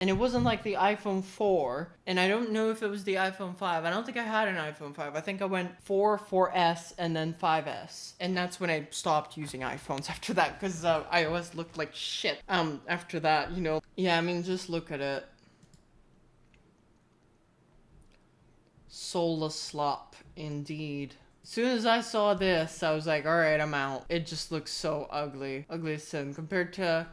And it wasn't like the iPhone 4, and I don't know if it was the iPhone 5. I don't think I had an iPhone 5. I think I went 4, 4S, and then 5S. And that's when I stopped using iPhones after that, because iOS looked like shit after that, you know. Yeah, I mean, just look at it. Soulless slop, indeed. As soon as I saw this, I was like, alright, I'm out. It just looks so ugly. Ugly as sin. Compared to,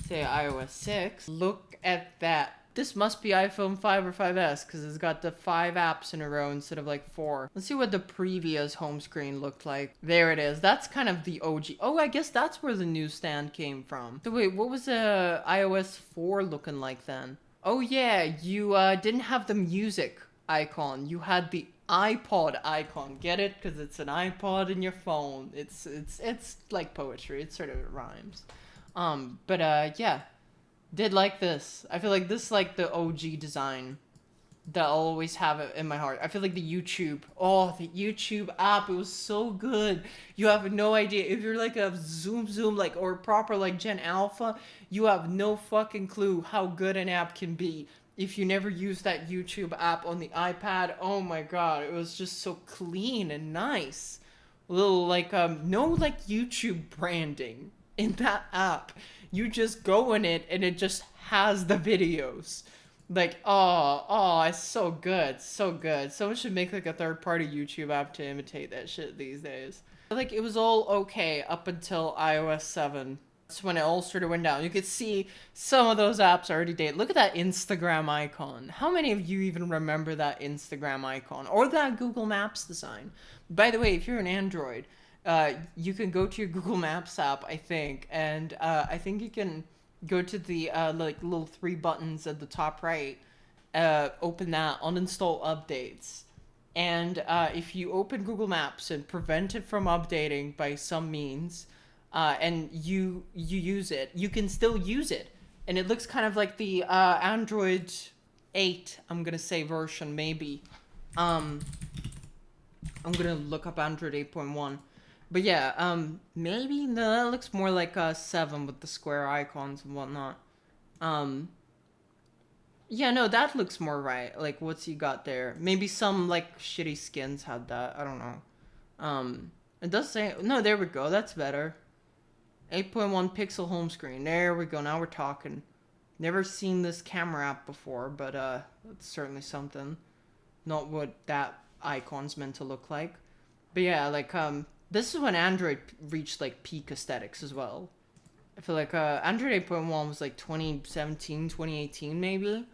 say, iOS 6. Look at that. This must be iPhone 5 or 5S, because it's got the 5 apps in a row instead of like 4. Let's see what the previous home screen looked like. There it is. That's kind of the OG. Oh, I guess that's where the newsstand came from. So wait, what was the iOS 4 looking like then? Oh yeah, you didn't have the music icon. You had the iPod icon. Get it? Because it's an iPod in your phone. It's like poetry. It sort of rhymes. But yeah, did like this. I feel like this is like the OG design that I'll always have it in my heart. I feel like the YouTube app, it was so good. You have no idea. If you're like a Zoom like or proper like Gen Alpha, you have no fucking clue how good an app can be. If you never use that YouTube app on the iPad, oh my god, it was just so clean and nice. Little like no like YouTube branding in that app. You just go in it and it just has the videos. Like, it's so good, so good. Someone should make like a third-party YouTube app to imitate that shit these days. Like, it was all okay up until iOS 7. That's when it all sort of went down. You could see some of those apps already dated. Look at that Instagram icon. How many of you even remember that Instagram icon? Or that Google Maps design? By the way, if you're an Android, you can go to your Google Maps app, I think, and I think you can go to the like little 3 buttons at the top right, open that, uninstall updates, and if you open Google Maps and prevent it from updating by some means, and you use it, you can still use it, and it looks kind of like the Android 8, I'm gonna say, version, maybe. I'm gonna look up Android 8.1. But yeah, maybe no, that looks more like 7 with the square icons and whatnot. Yeah, no, that looks more right. Like, what's you got there? Maybe some like shitty skins had that. I don't know. It does say no. There we go. That's better. 8.1 pixel home screen. There we go. Now we're talking. Never seen this camera app before, but that's certainly something. Not what that icon's meant to look like. But yeah, like this is when Android reached like peak aesthetics as well. I feel like Android 8.1 was like 2017, 2018 maybe.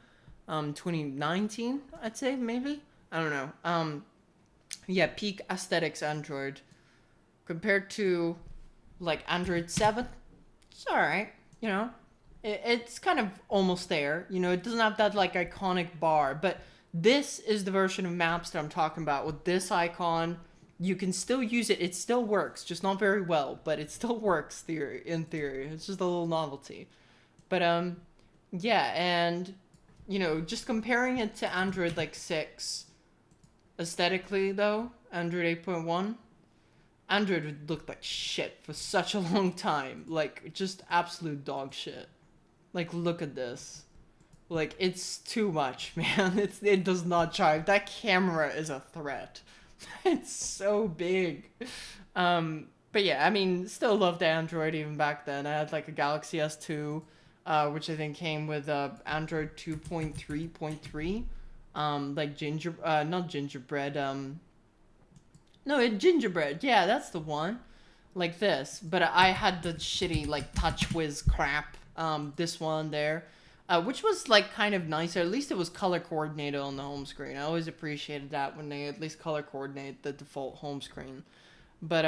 2019, I'd say maybe. I don't know. Yeah, peak aesthetics Android compared to like Android 7. It's all right, you know. It's kind of almost there. You know, it doesn't have that like iconic bar, but this is the version of Maps that I'm talking about with this icon. You can still use it. It still works, just not very well, but it still works in theory. It's just a little novelty. But yeah, and you know, just comparing it to Android like 6 aesthetically though, Android 8.1, Android would look like shit for such a long time. Like just absolute dog shit. Like look at this. Like it's too much, man. It does not jive. That camera is a threat. It's so big. But yeah, I mean, still loved Android even back then. I had like a Galaxy S2, which I think came with Android 2.3.3. Like not gingerbread. No, gingerbread. Yeah, that's the one. Like this, but I had the shitty like TouchWiz crap. This one there. Which was like kind of nicer. At least it was color coordinated on the home screen. I always appreciated that when they at least color coordinate the default home screen. But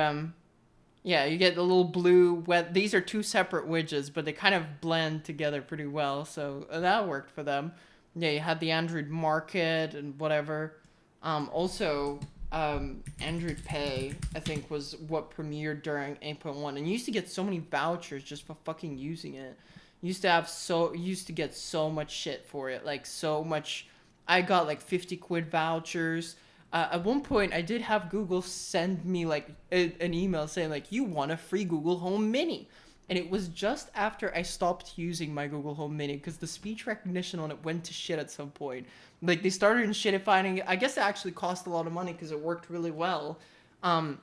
yeah, you get the little blue. These are 2 separate widgets, but they kind of blend together pretty well. So that worked for them. Yeah, you had the Android Market and whatever. Also, Android Pay, I think, was what premiered during 8.1, and you used to get so many vouchers just for fucking using it. Used to get so much shit for it, like so much. I got like 50 quid vouchers. At one point, I did have Google send me like an email saying like, you want a free Google Home Mini, And it was just after I stopped using my Google Home Mini because the speech recognition on it went to shit at some point. Like they started shitifying it. I guess it actually cost a lot of money because it worked really well. Um,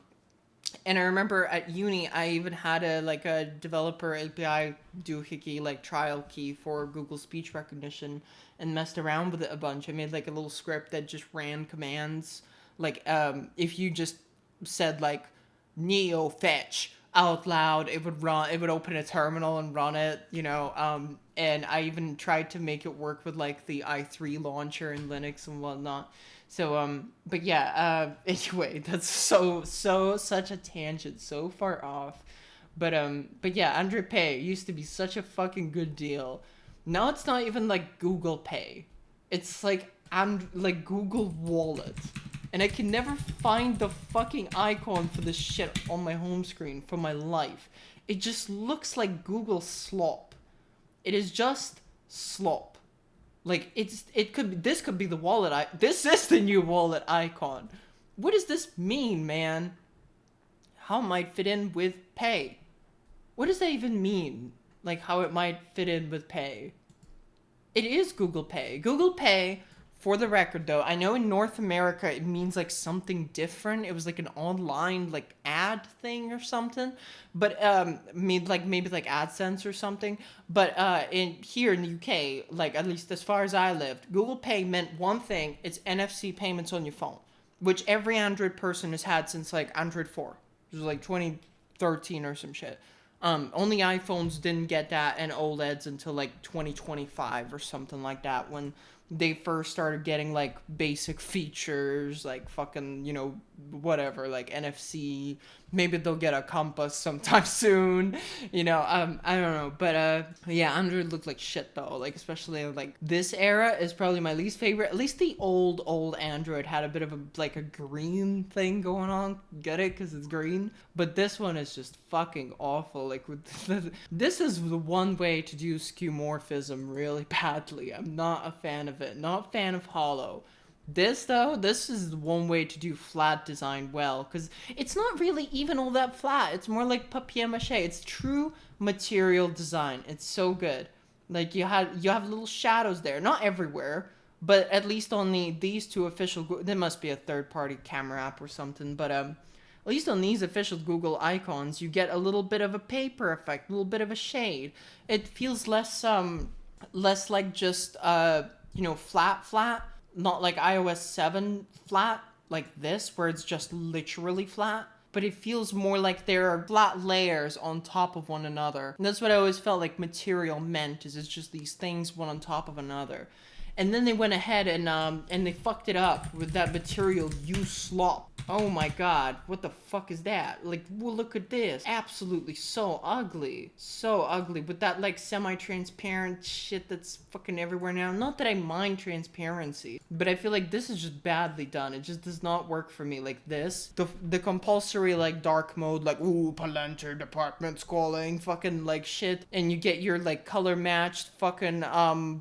and I remember at uni, I even had a developer API doohickey like trial key for Google speech recognition and messed around with it a bunch. I made like a little script that just ran commands. Like if you just said like neo fetch out loud, it would run. It would open a terminal and run it. And I even tried to make it work with like the i3 launcher in Linux and whatnot. So but yeah, anyway, that's such a tangent, so far off. But yeah, Android Pay used to be such a fucking good deal. Now it's not even like Google Pay. It's like Google Wallet. And I can never find the fucking icon for this shit on my home screen for my life. It just looks like Google slop. It is just slop. Like this could be the wallet. This is the new wallet icon. What does this mean, man? How it might fit in with Pay? What does that even mean? Like how it might fit in with Pay? It is Google Pay. Google Pay, for the record though, I know in North America it means like something different. It was like an online like ad thing or something. But maybe like AdSense or something. But in here in the UK, like at least as far as I lived, Google Pay meant one thing, it's NFC payments on your phone, which every Android person has had since like Android 4. It was like 2013 or some shit. Only iPhones didn't get that and OLEDs until like 2025 or something like that, when they first started getting like basic features like fucking, whatever, like NFC. Maybe they'll get a compass sometime soon. I don't know. But yeah, Android looked like shit though. Like especially like this era is probably my least favorite. At least the old Android had a bit of a green thing going on. Get it? Because it's green. But this one is just fucking awful. Like this is the one way to do skeuomorphism really badly. I'm not a fan of it. Not a fan of Hollow. This is the one way to do flat design well, because it's not really even all that flat. It's more like papier-mâché. It's true material design. It's so good. Like you have little shadows there, not everywhere, but at least on these two official. There must be a third-party camera app or something, but at least on these official Google icons, you get a little bit of a paper effect, a little bit of a shade. It feels less like just flat. Not like iOS 7 flat, like this, where it's just literally flat. But it feels more like there are flat layers on top of one another. And that's what I always felt like material meant, is it's just these things one on top of another. And then they went ahead and they fucked it up with that material use slop. Oh my god, what the fuck is that? Like, well, look at this. Absolutely so ugly. So ugly. With that, like, semi-transparent shit that's fucking everywhere now. Not that I mind transparency, but I feel like this is just badly done. It just does not work for me. Like this. The compulsory, like, dark mode, like, ooh, Palantir department's calling, fucking, like, shit. And you get your, like, color-matched fucking,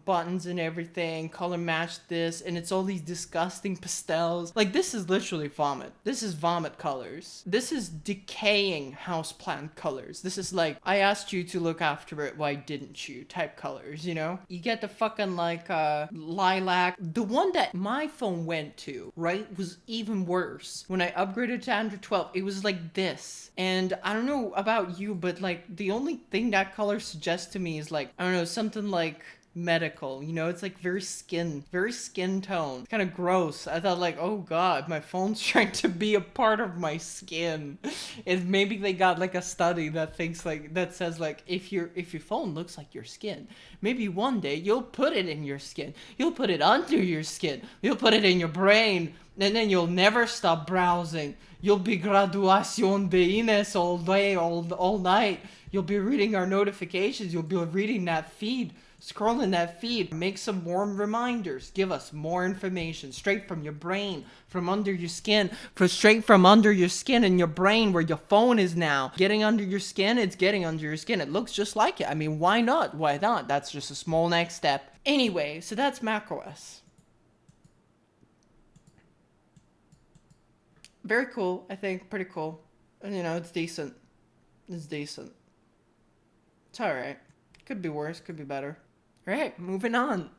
buttons and everything. Color-matched this. And it's all these disgusting pastels. Like, this is literally vomit. This is vomit colors. This is decaying houseplant colors. This is like, I asked you to look after it, why didn't you? Type colors, You get the fucking like lilac. The one that my phone went to, right, was even worse. When I upgraded to Android 12, it was like this. And I don't know about you, but like the only thing that color suggests to me is like, I don't know, something like medical, it's like very skin tone. Kind of gross. I thought like, oh god, my phone's trying to be a part of my skin. And maybe they got like a study that says like, if your phone looks like your skin, maybe one day you'll put it in your skin, you'll put it under your skin, you'll put it in your brain, and then you'll never stop browsing. You'll be graduación de Ines all day, all night. You'll be reading our notifications, you'll be reading that feed, scrolling that feed. Make some warm reminders. Give us more information straight from your brain, from under your skin, straight from under your skin and your brain, where your phone is now. Getting under your skin, it's getting under your skin. It looks just like it. I mean, why not? Why not? That's just a small next step. Anyway, so that's macOS. Very cool, I think. Pretty cool. It's decent. It's decent. It's alright. Could be worse, could be better. Alright, moving on.